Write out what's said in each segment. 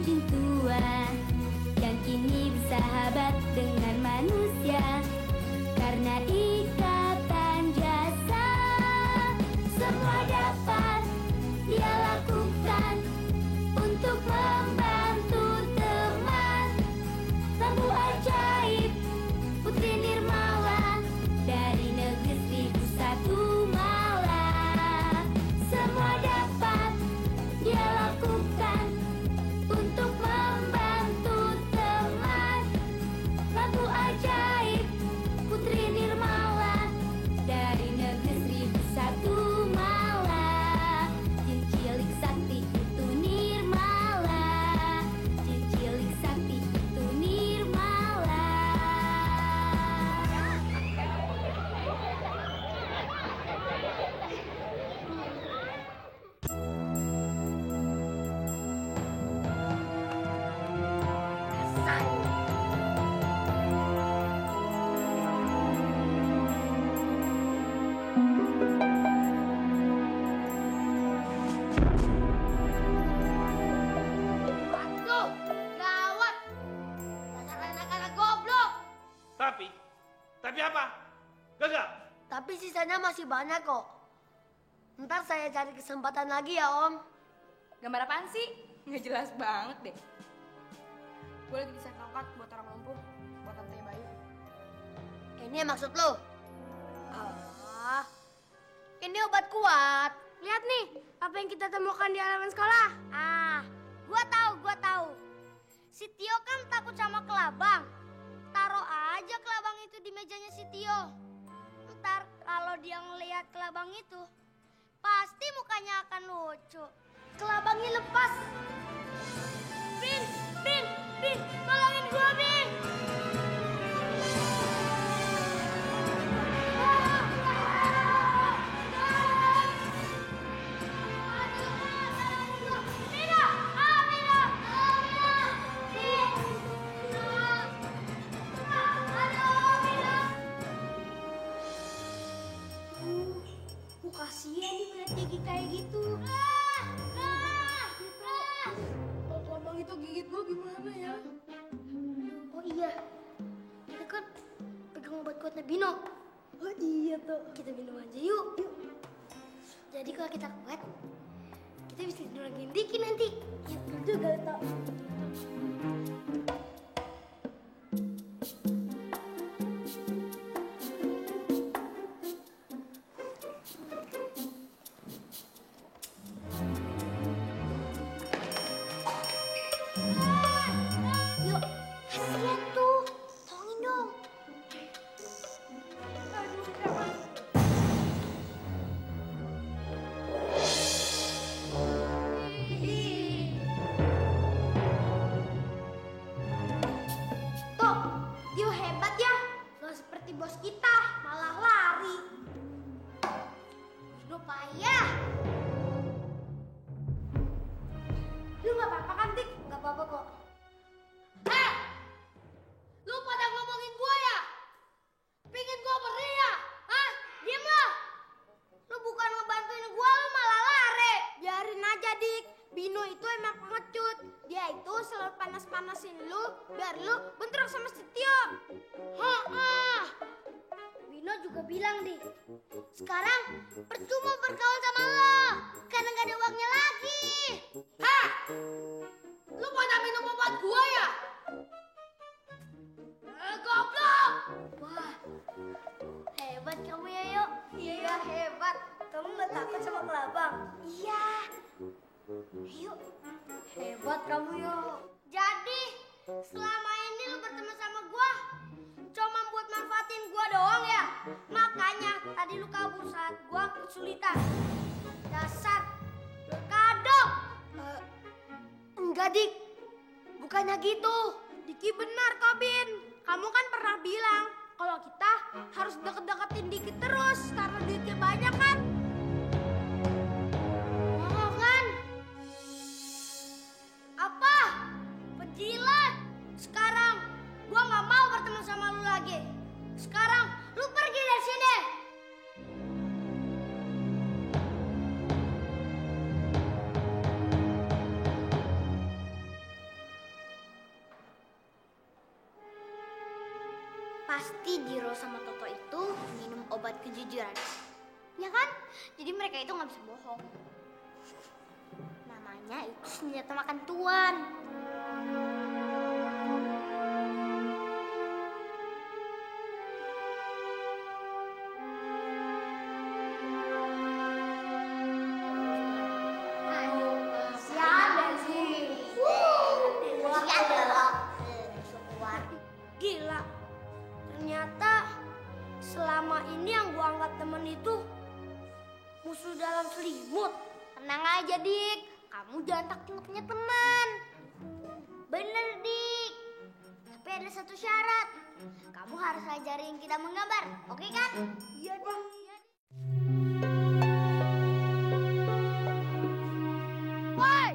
jin tua yang kini bersahabat dengan manusia karena ikatan jasa. Semua dapat dia lakukan untuk membantu teman. Lampu ajaib Putri Nirmala dari negeri 1001 malam. Semua dapat dia lakukan untuk membantu teman. Lampu ajaib Putri Nirmala dari negeri 1001 malam. Jin cilik sakti itu Nirmala. Jin cilik sakti itu Nirmala. Tuh, gawat. Dasar anak-anak goblok. Tapi apa? Gagal. Tapi sisanya masih banyak kok. Ntar saya cari kesempatan lagi ya, Om. Gambar apaan sih? Nggak jelas banget deh. Gue lagi desain tongkat buat orang lumpuh, buat Tante Bayu. Ini yang maksud lu? Ah, ini obat kuat. Lihat nih, apa yang kita temukan di halaman sekolah. Gua tahu. Si Tio kan takut sama kelabang. Taruh aja kelabang itu di mejanya si Tio. Ntar kalau dia ngelihat kelabang itu, pasti mukanya akan lucu. Kelabangnya lepas. Bin, tolongin gua, Bin. Kasihan nih ngeliat gigi kayak gitu. Kalau kelabang itu gigit gue gimana ya? Oh iya, kita kan pegang obat kuatnya Bino. Oh iya tuh. Kita minum aja yuk. Jadi kalau kita kuat, kita bisa nolongin Diki nanti. Ya juga tau. Yuk, kasihan tuh. Tolongin dong. Tuh, Dio hebat ya. Gak seperti bos kita, malah lari. Lu payah. Lu gak apa-apa kan, Dik? Gak apa-apa kok. Lu pada ngomongin gua ya? Pingin gua beri ya? Hah? Diem lo! Lu bukan ngebantuin gua, lu malah lari. Biarin aja, Dik. Bino itu emang pengecut. Dia itu selalu panas-panasin lu biar lu bentrok sama si Tio. Bino juga bilang, Dik. Sekarang percuma berkawan sama lo karena gak ada uangnya lagi. Hah? Lu pada minum obat gua ya? Goblok! Wah, hebat kamu ya, Yuk. Iya, hebat. Kamu gak takut sama kelabang? Iya. Yuk, hebat kamu, Yuk. Jadi, selama ini lu berteman sama gua cuma buat manfaatin gua doang ya? Makanya tadi lu kabur saat gua kesulitan. Dasar kadok. Enggak, Dik. Bukannya gitu. Diki benar kok, Bin. Kamu kan pernah bilang kalau kita harus deket-deketin Diki terus karena duitnya banyak kan? Oh kan? Apa? Pejilat. Sekarang gua nggak mau berteman sama lu lagi. Sekarang lu pergi dari sini. Pasti Jiro sama Toto itu minum obat kejujuran. Ya kan? Jadi mereka itu nggak bisa bohong. Namanya itu senjata makan tuan. Gila. Ternyata selama ini yang gua anggap temen itu musuh dalam selimut. Tenang aja, Dik. Kamu jangan takut punya teman. Bener, Dik. Tapi ada satu syarat. Kamu harus ajarin kita menggambar, oke kan? Iya, Dik. Woi!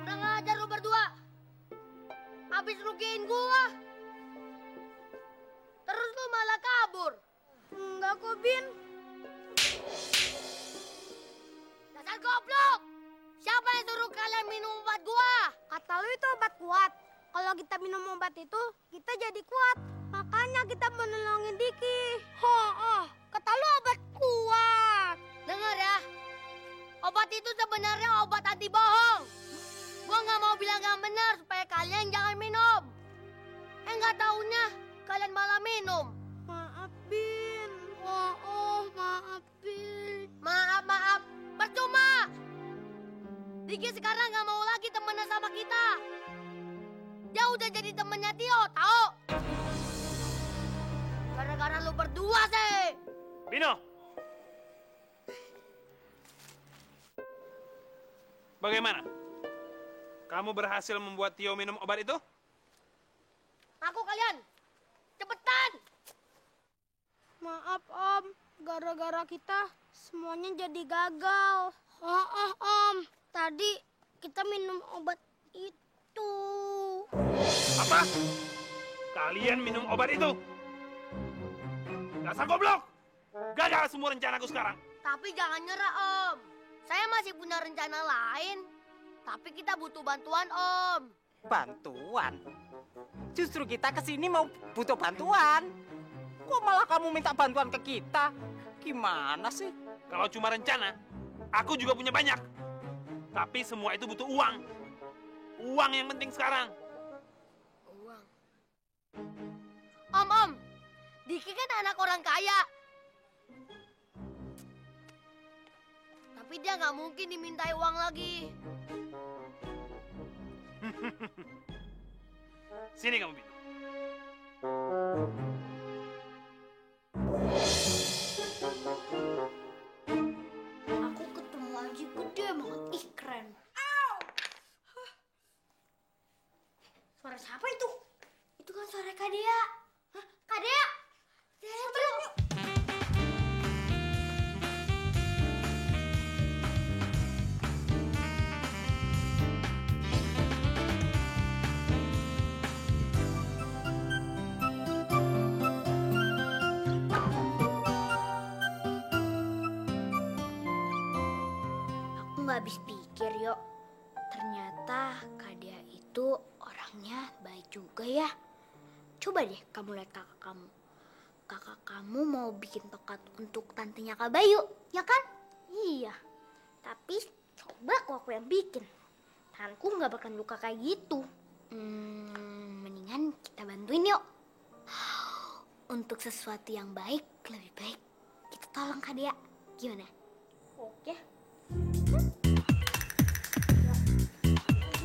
Udah ngajar lu berdua. Habis rugiin gua. Terus lu malah kabur. Enggak kok, Bin. Dasar goblok! Siapa yang suruh kalian minum obat gua? Kata lu itu obat kuat. Kalau kita minum obat itu, kita jadi kuat. Makanya kita menolongin Diki. Kata lu obat kuat. Dengar ya. Obat itu sebenarnya obat anti bohong. Gua nggak mau bilang yang benar supaya kalian jangan minum. Nggak taunya kalian malah minum. Maaf, Bin. Maaf, Bin. Maaf. Percuma. Diki sekarang nggak mau lagi temenan sama kita. Dia udah jadi temennya Tio, tahu? Gara-gara lu berdua sih. Bino! Bagaimana? Kamu berhasil membuat Tio minum obat itu? Aku kalian. Cepetan. Maaf, Om. Gara-gara kita semuanya jadi gagal. Om. Tadi kita minum obat itu. Apa? Kalian minum obat itu? Dasar goblok! Gagal semua rencanaku sekarang. Tapi jangan nyerah, Om. Saya masih punya rencana lain. Tapi kita butuh bantuan, Om. Bantuan? Justru kita kesini mau butuh bantuan. Kok malah kamu minta bantuan ke kita? Gimana sih? Kalau cuma rencana, aku juga punya banyak. Tapi semua itu butuh uang. Uang yang penting sekarang. Uang. Om. Diki kan anak orang kaya. Tapi dia nggak mungkin dimintai uang lagi. Sini kamu, Bino. Aku ketemu Aji gede banget. Ih, keren. Suara siapa itu? Itu kan suara Kak Dea. Hah? Kak Dea? Lihat yuk. Aku nggak habis pikir, Yok. Ternyata Kak Dea itu orangnya baik juga ya. Coba deh kamu lihat kakak kamu. Kakak kamu mau bikin tokat untuk tantenya Kak Bayu, ya kan? Iya. Tapi coba aku yang bikin. Tanganku nggak bakal luka kayak gitu. Mendingan kita bantuin yuk. Untuk sesuatu yang baik, lebih baik kita tolong Kak Dea. Gimana? Oke.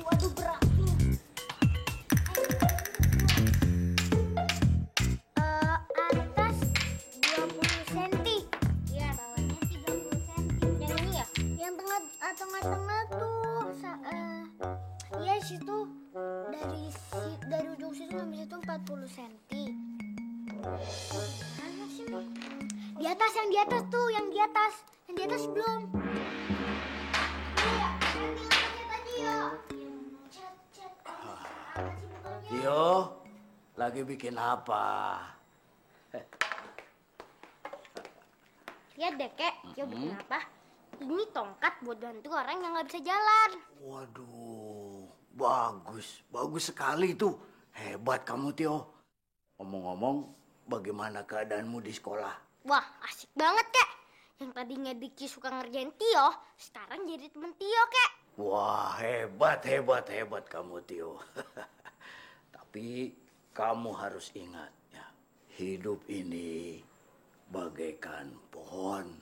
Waduh, berat nih. Atas 20 cm. Iya, bawahnya 30 cm. Yang ini ya? Yang tengah-tengah tuh. Iya, situ dari ujung situ sampai situ 40 cm. Mana sih, Mak? Yang di atas tuh, yang di atas belum. Iya, yang tinggal pencet aja ya. Tio, lagi bikin apa? Lihat deh, Kek. Yo bikin apa? Ini tongkat buat bantu orang yang nggak bisa jalan. Waduh, bagus sekali tuh. Hebat kamu, Tio. Ngomong-ngomong, bagaimana keadaanmu di sekolah? Wah, asik banget, Kek. Yang tadinya Diki suka ngerjain Tio, sekarang jadi temen Tio, Kek. Wah, hebat kamu, Tio. Tapi kamu harus ingat ya, hidup ini bagaikan pohon.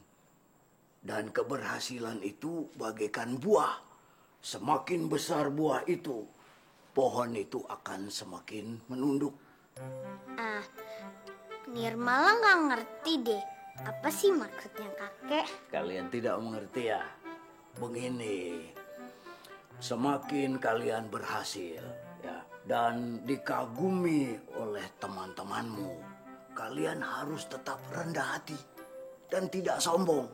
Dan keberhasilan itu bagaikan buah. Semakin besar buah itu, pohon itu akan semakin menunduk. Nirmala nggak ngerti deh. Apa sih maksudnya kakek? Kalian tidak mengerti ya? Begini, semakin kalian berhasil ya, dan dikagumi oleh teman-temanmu, kalian harus tetap rendah hati dan tidak sombong.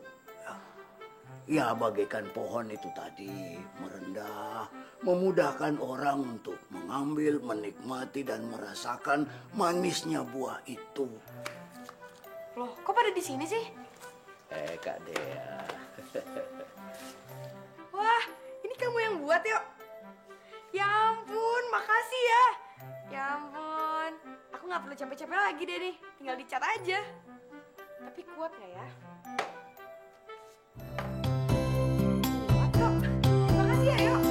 Ya, bagaikan pohon itu tadi, merendah, memudahkan orang untuk mengambil, menikmati, dan merasakan manisnya buah itu. Loh, kok pada di sini sih? Kak Dea. Wah, ini kamu yang buat, yuk. Ya ampun, makasih ya. Ya ampun, aku nggak perlu capek-capek lagi deh nih. Tinggal dicat aja. Tapi kuat nggak ya? Kuat kok. Makasih ya, yuk.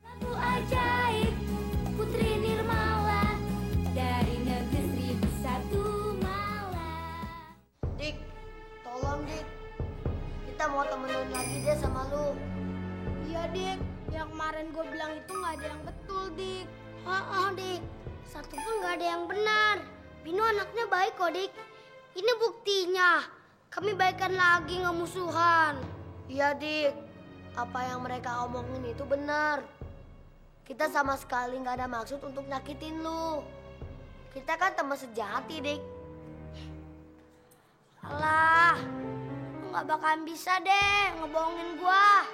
Lagu ajaib Putri Nirmala dari negeri 1001 Malang. Dik, tolong Dik. Kita mau temenan lagi deh sama lu. Iya Dik, yang kemarin gue bilang itu nggak ada yang betul Dik. Dik, satu pun nggak ada yang benar. Bino anaknya baik kok Dik. Ini buktinya, kami baikan lagi nggak musuhan. Iya Dik, apa yang mereka omongin itu benar. Kita sama sekali nggak ada maksud untuk nyakitin lu. Kita kan teman sejati Dik. Alah, lu nggak bakalan bisa deh ngebohongin gua.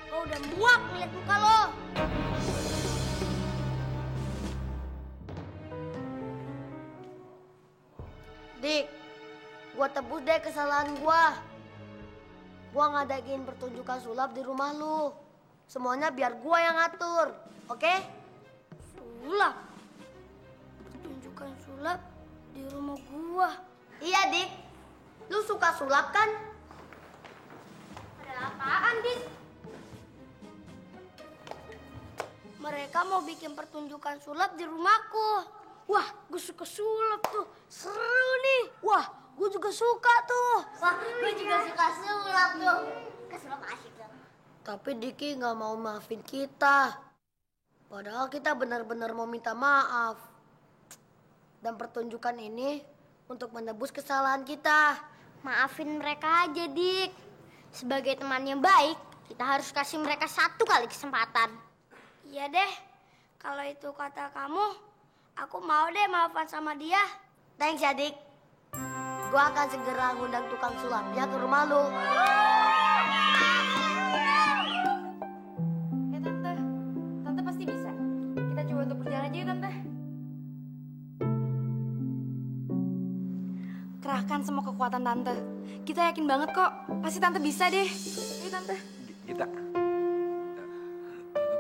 Gua udah muak ngeliat muka lo. Dik, gua tebus deh kesalahan gua. Gua ngadain pertunjukan sulap di rumah lu. Semuanya biar gua yang ngatur, oke? Sulap? Pertunjukan sulap di rumah gua? Iya, Dik. Lu suka sulap kan? Ada apaan, Dik? Mereka mau bikin pertunjukan sulap di rumahku. Wah, gue suka sulap tuh. Seru nih. Wah, gue juga suka tuh. Wah, gue juga suka sulap tuh. Kesulap asik tuh. Tapi Diki nggak mau maafin kita. Padahal kita benar-benar mau minta maaf. Dan pertunjukan ini untuk menebus kesalahan kita. Maafin mereka aja, Dik. Sebagai teman yang baik, kita harus kasih mereka satu kali kesempatan. Iya deh, kalau itu kata kamu, aku mau deh maafan sama dia. Thanks ya, Dik. Gua akan segera ngundang tukang sulapnya ke rumah lu. Tante. Tante pasti bisa. Kita coba untuk berjalan aja ya, Tante. Kerahkan semua kekuatan Tante. Kita yakin banget kok. Pasti Tante bisa deh. Ayo, Tante. Kita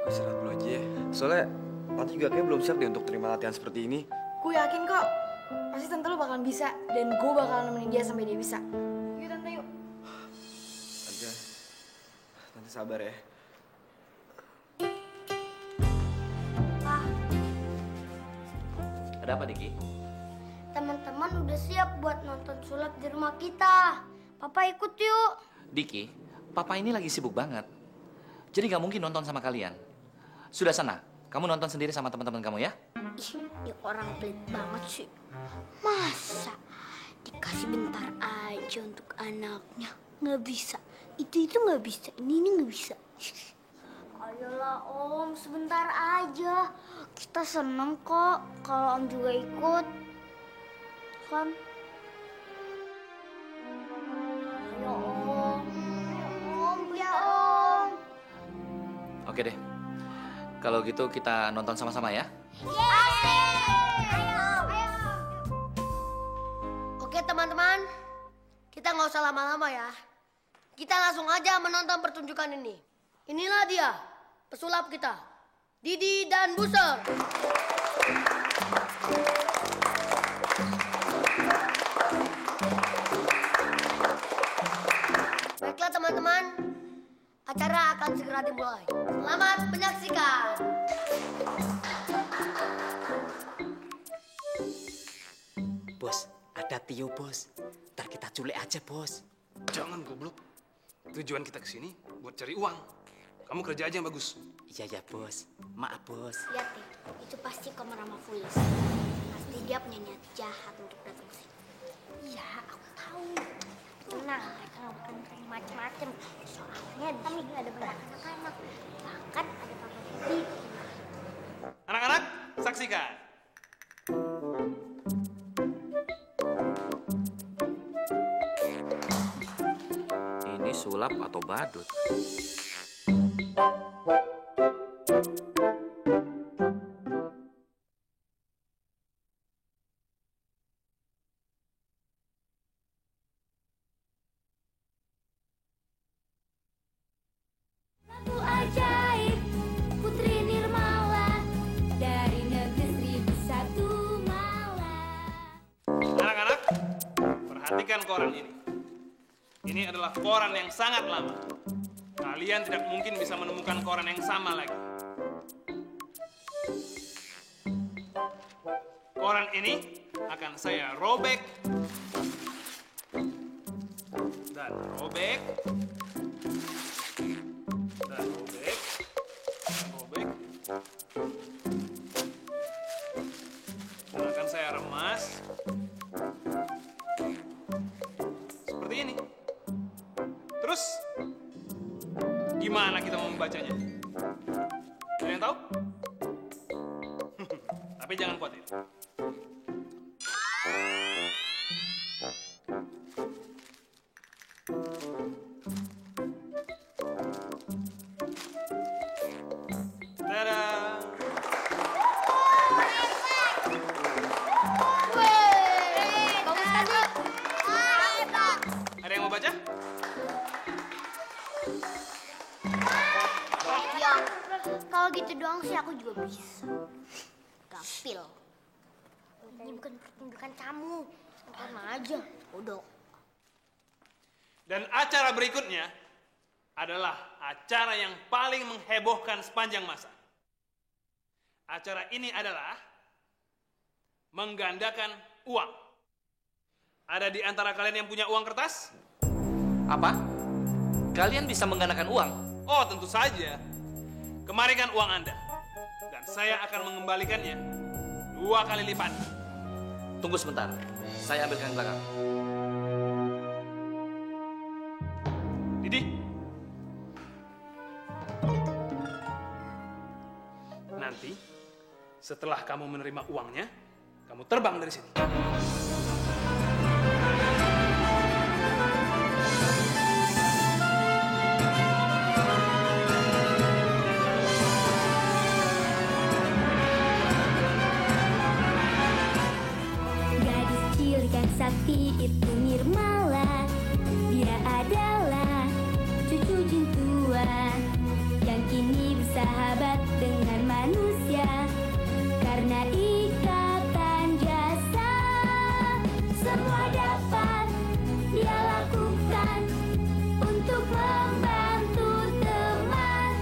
aku istirahat dulu aja ya. Soalnya Tante juga kayak belum siap deh untuk terima latihan seperti ini. Gue yakin kok. Pasti Tante lo bakalan bisa. Dan gue bakalan nemenin dia sampai dia bisa. Yuk, Tante, yuk. Tante sabar ya. Ada apa, Diki? Teman-teman udah siap buat nonton sulap di rumah kita. Papa ikut yuk. Diki, Papa ini lagi sibuk banget. Jadi nggak mungkin nonton sama kalian. Sudah sana, kamu nonton sendiri sama teman-teman kamu ya. Ih, ini orang pelit banget sih. Masa dikasih bentar aja untuk anaknya? Nggak bisa. Itu nggak bisa. Ini nggak bisa. Ayolah Om, sebentar aja. Kita seneng kok kalau Om juga ikut. Kan? Ayo Om. Ayo Om, ya Om. Oke deh. Kalau gitu kita nonton sama-sama ya. Oke teman-teman, kita nggak usah lama-lama ya. Kita langsung aja menonton pertunjukan ini. Inilah dia, pesulap kita, Didi dan Buser. Baiklah teman-teman, acara akan segera dimulai. Selamat menyaksikan. Bos, ada Tio, bos. Ntar kita culik aja, bos. Jangan goblok. Tujuan kita kesini buat cari uang. Kamu kerja aja yang bagus. Iya, ya, bos. Maaf, bos. Lihat deh, itu pasti Komer sama Fulis. Pasti dia punya niat jahat untuk datang sini. Iya, aku tahu. Tenang, mereka nggak bakal ngerain macem-macem. Soalnya di sini ada banyak anak-anak. Bahkan ada Papa Didi. Anak-anak, saksikan. Ini sulap atau badut? Lampu ajaib Putri Nirmala dari negeri 1001 Malang. Anak-anak, perhatikan koran ini. Ini adalah koran yang sangat lama. Kalian tidak mungkin bisa menemukan koran yang sama lagi. Koran ini akan saya robek dan robek dan robek dan robek dan akan saya remas seperti ini. Terus gimana kita mau membacanya? Ada yang tahu? Tapi jangan khawatir. Dadah. Ada yang mau baca? Ya, kalau gitu doang sih aku juga bisa. Gampil. Ini bukan pertunjukan kamu. Nonton aja. Udah. Dan acara berikutnya adalah acara yang paling menghebohkan sepanjang masa. Acara ini adalah menggandakan uang. Ada di antara kalian yang punya uang kertas? Apa? Kalian bisa menggandakan uang? Oh, tentu saja. Kemarikan uang Anda. Dan saya akan mengembalikannya 2 kali lipat. Tunggu sebentar, saya ambilkan belakang. Didi. Nanti, setelah kamu menerima uangnya, kamu terbang dari sini. Gadis cilik yang sakti itu Nirmala. Dia adalah cucu jin tua yang kini bersahabat dengan manusia karena ikatan jasa. Semua dapat dia lakukan untuk membantu teman.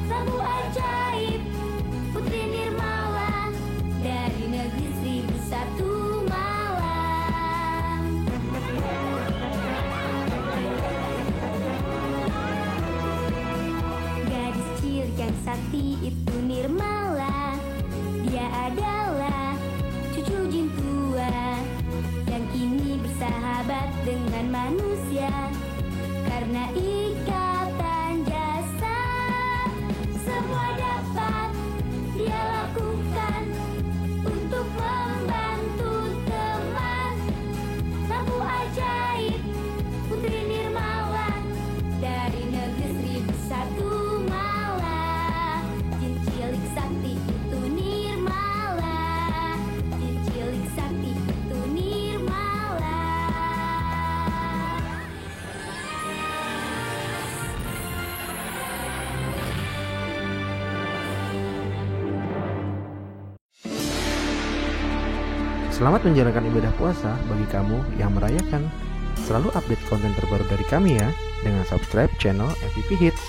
Lampu ajaib Putri Nirmala dari negeri 1001 Malang. Gadis cilik yang sakti itu Nirmala. Dia adalah cucu jin tua yang kini bersahabat dengan manusia karena ikatan jasa. Semua dapat dia lakukan untuk membantu teman. Lampu ajaib Putri Nirmala dari negeri 1001 Malang. Jin Selamat menjalankan ibadah puasa bagi kamu yang merayakan. Selalu update konten terbaru dari kami ya, dengan subscribe channel MVP Hits.